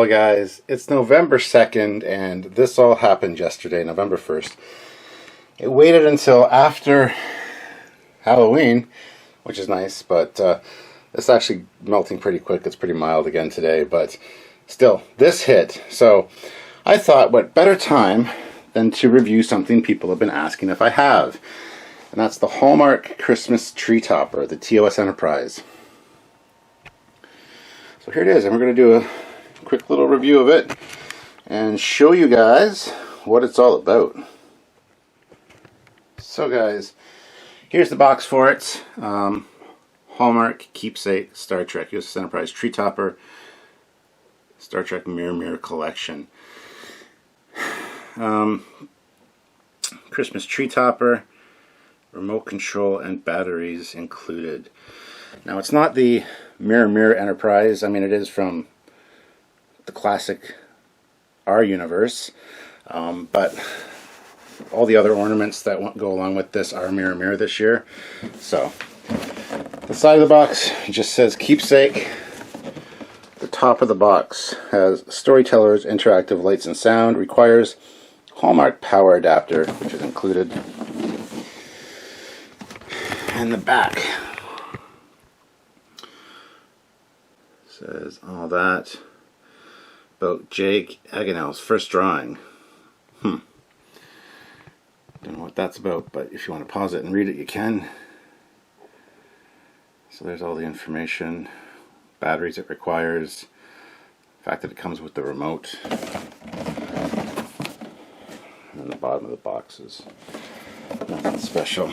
Well guys, it's November 2nd and this all happened yesterday, November 1st. It waited until after Halloween, which is nice, but it's actually melting pretty quick. It's pretty mild again today, but still, this hit. So I thought, what better time than to review something people have been asking if I have. And that's the Hallmark Christmas Tree Topper, the TOS Enterprise. So here it is, and we're going to do a quick little review of it and show you guys what it's all about. So guys, here's the box for it. Hallmark Keepsake Star Trek USS Enterprise Tree Topper Star Trek Mirror Collection. Christmas Tree Topper, remote control and batteries included. Now it's not the Mirror Enterprise. I mean, it is from the classic R universe, but all the other ornaments that go along with this are Mirror this year. So the side of the box just says Keepsake. The top of the box has Storytellers Interactive Lights and Sound, requires Hallmark power adapter, which is included. And the back says all that about Jake Agonell's first drawing. Don't know what that's about, but if you want to pause it and read it, you can. So there's all the information, batteries it requires, the fact that it comes with the remote, and the bottom of the box is nothing special.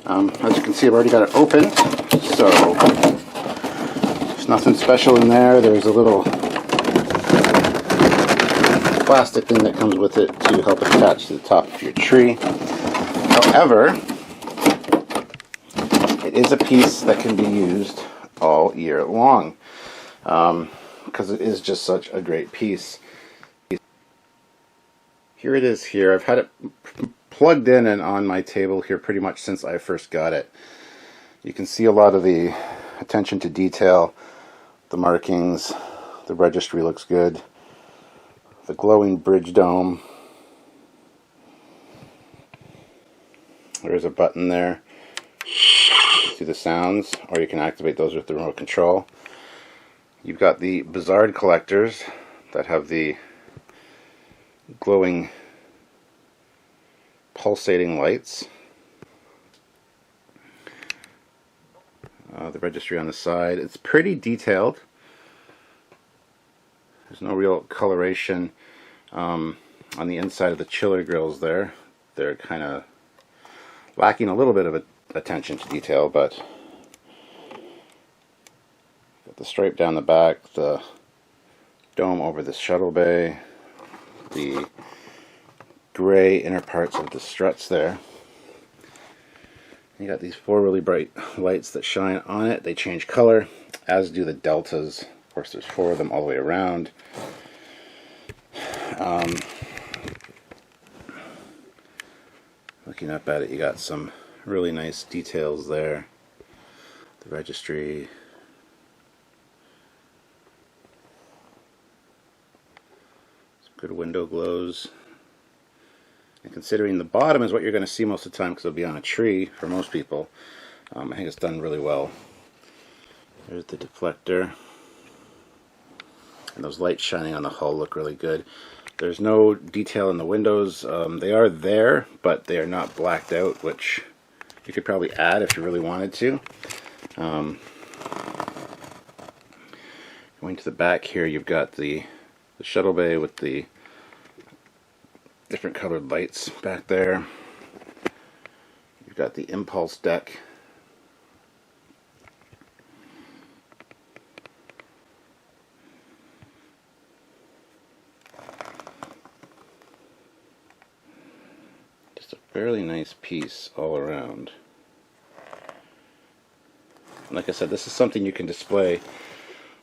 As you can see, I've already got it open, so there's nothing special in there. There's a little plastic thing that comes with it to help attach to the top of your tree. However, it is a piece that can be used all year long, because it is just such a great piece. Here it is here. I've had it plugged in and on my table here pretty much since I first got it. You can see a lot of the attention to detail, the markings, the registry looks good, the glowing bridge dome. There's a button there to do the sounds, or you can activate those with the remote control. You've got the Bizarre collectors that have the glowing pulsating lights. The registry on the side. It's pretty detailed. There's no real coloration on the inside of the chiller grills there. They're kind of lacking a little bit of attention to detail, but got the stripe down the back, the dome over the shuttle bay, the gray inner parts of the struts there. You got these four really bright lights that shine on it. They change color, as do the deltas. Of course, there's four of them all the way around. Looking up at it, you got some really nice details there. The registry. Some good window glows. And considering the bottom is what you're going to see most of the time because it'll be on a tree for most people, I think it's done really well. There's the deflector. And those lights shining on the hull look really good. There's no detail in the windows. They are there, but they are not blacked out, which you could probably add if you really wanted to. Going to the back here, you've got the shuttle bay with the different colored lights back there. You've got the impulse deck. Just a fairly nice piece all around. And like I said, this is something you can display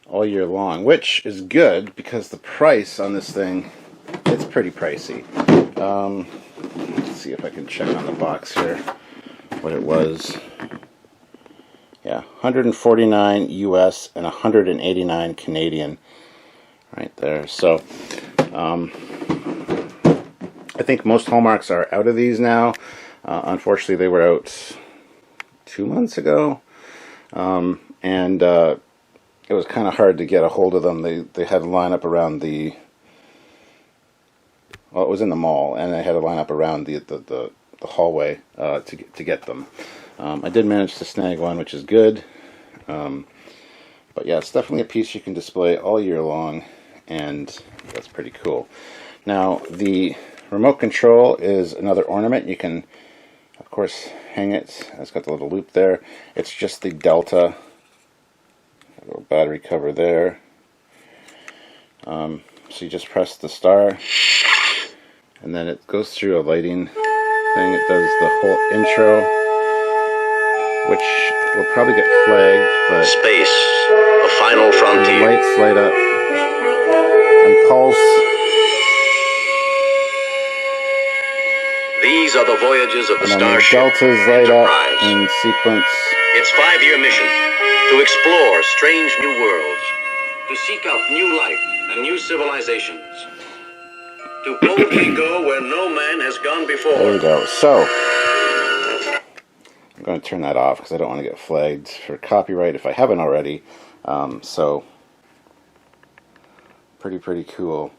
all year long, which is good because the price on this thing, it's pretty pricey. Let's see if I can check on the box here what it was. Yeah, $149 US and $189 Canadian right there. So I think most Hallmarks are out of these now. Unfortunately, they were out 2 months ago, and it was kind of hard to get a hold of them. They had a lineup around the, well, it was in the mall, and they had a lineup around the hallway to get them. I did manage to snag one, which is good. But yeah, it's definitely a piece you can display all year long, and that's pretty cool. Now, the remote control is another ornament. You can, of course, hang it. It's got the little loop there. It's just the Delta. A little battery cover there. So you just press the star, and then it goes through a lighting thing. It does the whole intro, which will probably get flagged, but space, a final frontier. The lights light up and pulse. These are the voyages of the Starship Deltas light up Enterprise. in sequence. Its 5-year mission: to explore strange new worlds, to seek out new life and new civilizations, to boldly go where no man has gone before. There we go. So I'm going to turn that off because I don't want to get flagged for copyright if I haven't already. So pretty cool.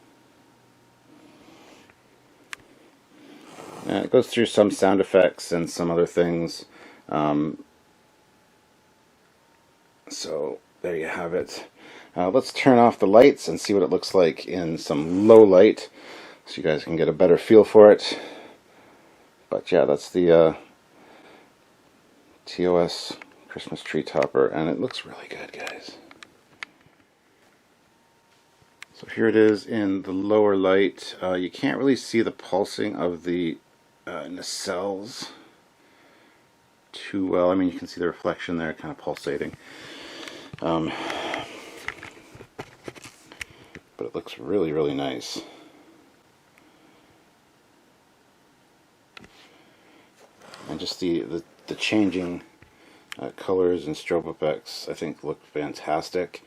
And it goes through some sound effects and some other things. So there you have it. Let's turn off the lights and see what it looks like in some low light, so you guys can get a better feel for it. But yeah, that's the TOS Christmas tree topper, and it looks really good, guys. So here it is in the lower light. You can't really see the pulsing of the nacelles too well. I mean, you can see the reflection there kind of pulsating. But it looks really nice. And just the changing colors and strobe effects, I think, look fantastic.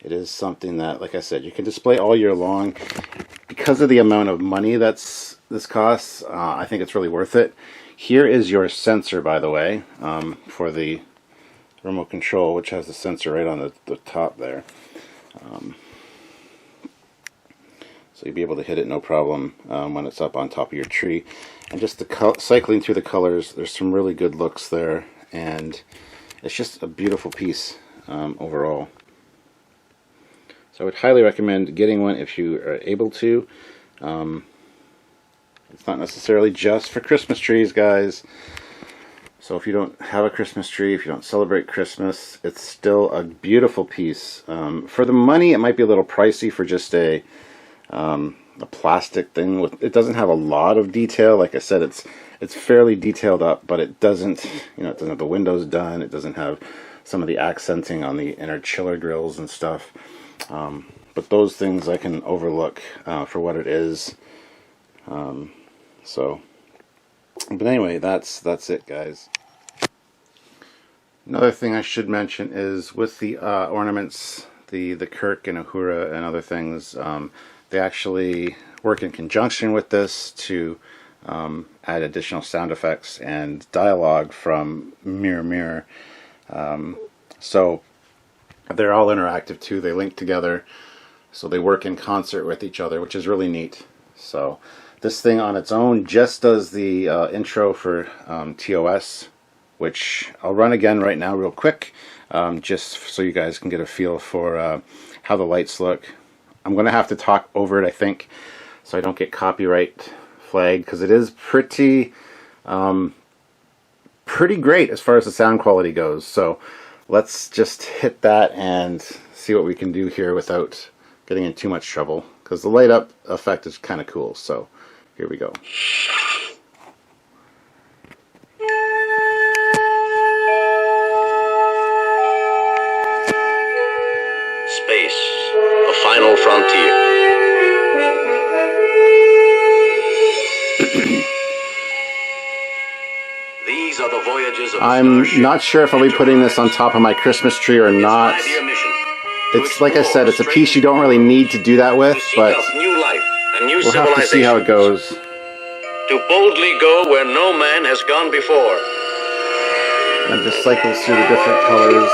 It is something that, like I said, you can display all year long. Because of the amount of money this costs, I think it's really worth it. Here is your sensor, by the way, for the remote control, which has the sensor right on the top there. So you'll be able to hit it no problem when it's up on top of your tree. And just cycling through the colors, there's some really good looks there, and it's just a beautiful piece overall. So I would highly recommend getting one if you are able to. It's not necessarily just for Christmas trees, guys. So if you don't have a Christmas tree, if you don't celebrate Christmas, it's still a beautiful piece. For the money, it might be a little pricey for just a plastic thing. It doesn't have a lot of detail. Like I said, it's fairly detailed up, but it doesn't, it doesn't have the windows done. It doesn't have some of the accenting on the inner chiller grills and stuff. But those things I can overlook for what it is. But anyway, that's it, guys. Another thing I should mention is with the ornaments, the Kirk and Uhura and other things, they actually work in conjunction with this to add additional sound effects and dialogue from Mirror Mirror. So they're all interactive too. They link together, so they work in concert with each other, which is really neat. So this thing on its own just does the intro for TOS, which I'll run again right now real quick, just so you guys can get a feel for how the lights look. I'm going to have to talk over it, I think, so I don't get copyright flagged, because it is pretty great as far as the sound quality goes. So let's just hit that and see what we can do here without getting in too much trouble, because the light up effect is kind of cool. So here we go. Space, a final frontier. These are the voyages of I'm not sure if I'll be putting this on top of my Christmas tree or not. Its 5-year mission: it's like I said, it's a piece you don't really need to do that with, but new life and new we'll have to see how it goes. To boldly go where no man has gone before. And it just cycles through the different colors,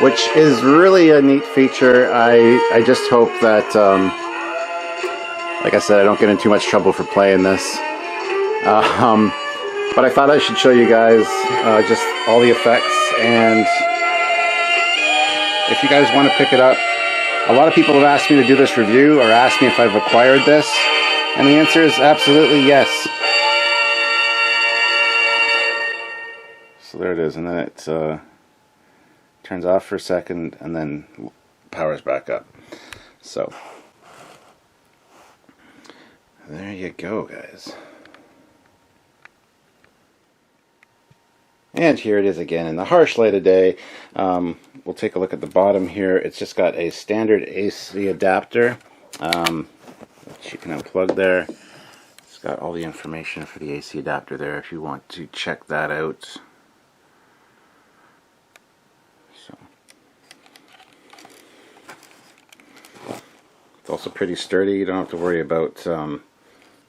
which is really a neat feature. I just hope that, like I said, I don't get in too much trouble for playing this. But I thought I should show you guys just all the effects, and if you guys want to pick it up, a lot of people have asked me to do this review or asked me if I've acquired this, and the answer is absolutely yes. So there it is, and then it turns off for a second and then powers back up. So there you go, guys. And here it is again in the harsh light of day. We'll take a look at the bottom here. It's just got a standard AC adapter, which you can unplug there. It's got all the information for the AC adapter there if you want to check that out. So it's also pretty sturdy. You don't have to worry about the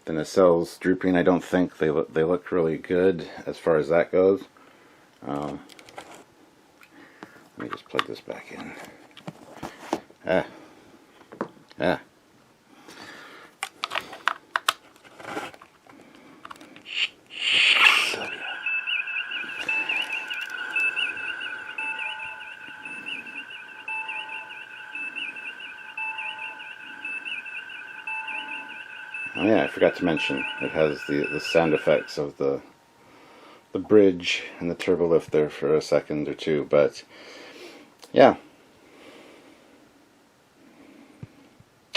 nacelles drooping. I don't think they look really good as far as that goes. Let me just plug this back in. Oh yeah, I forgot to mention, it has the sound effects of the bridge and the turbo lift there for a second or two, but yeah.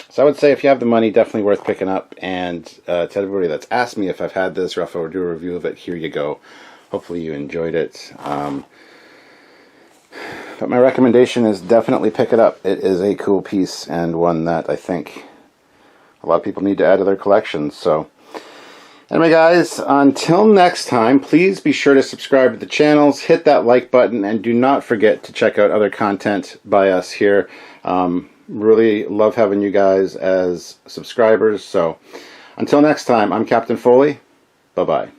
So I would say if you have the money, definitely worth picking up, and to everybody that's asked me if I've had this or if I would do a review of it, here you go. Hopefully you enjoyed it. But my recommendation is definitely pick it up. It is a cool piece and one that I think a lot of people need to add to their collections. So anyway, guys, until next time, please be sure to subscribe to the channels, hit that like button, and do not forget to check out other content by us here. Really love having you guys as subscribers. So until next time, I'm Captain Foley. Bye-bye.